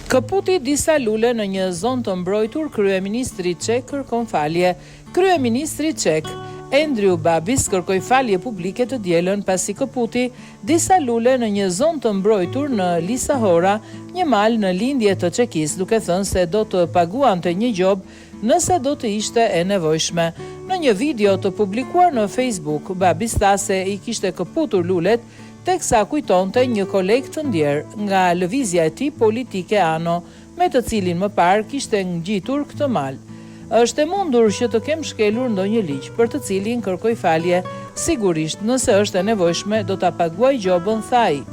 Këputi disa lule në një zonë të mbrojtur, kryeministri çek kërkon falje. Kryeministri çek Andrew Babis kërkoi falje publike të dielën pasi këputi disa lule në një zonë të mbrojtur në Lisahora, një mal në lindje të Çekisë, duke thënë se do të paguante një gjob nëse do të ishte e nevojshme. Në një video të publikuar në Facebook, Babis tha se i kishte këputur lulet teksa kujtonte një koleg të ndjerë nga lëvizja e tij politike ANO, me të cilin më parë kishte ngjitur këtë mal. Është e mundur që të kem shkelur ndonjë ligj për të cilin kërkoj falje, sigurisht nëse është e nevojshme do ta paguaj gjobën, tha ai.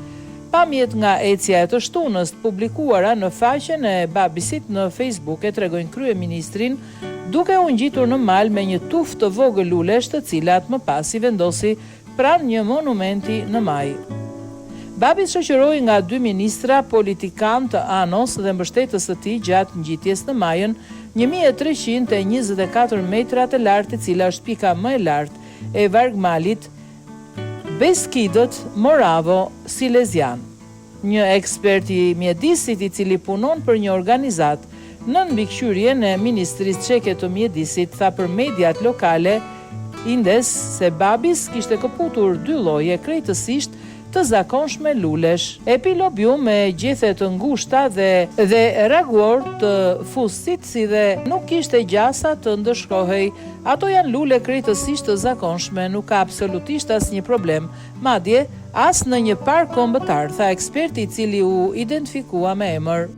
Pamjet nga ecja e të shtunës publikuara në faqen e Babisit në Facebook e tregojnë kryeministrin duke u ngjitur në mal me një tuftë të vogël lulesh, të cilat më pas i vendosi pranë një monumenti në maj. Babis shoqëroi nga 2 ministra politikan të ANO-s dhe mbështetës së tij gjatë ngjitjes në majën 1324 metra të lartë, e cila është pika më e lartë e vargmalit Beskidët Moravo Silesian. Një ekspert i mjedisit i cili punon për një organizat në mbikëqyrjen e Ministrisë Çeke të Mjedisit tha për mediat lokale Indes se Babis kishte këputur 2 lloje krejtësisht të zakonshme lulesh, epilobium me gjethe të ngushta dhe raguor të fustit, si dhe nuk kishte gjasa të ndëshkohej. Ato janë lule krejtësisht të zakonshme, nuk ka absolutisht asnjë problem, madje as në një park kombëtar, tha eksperti i cili u identifikua me emër.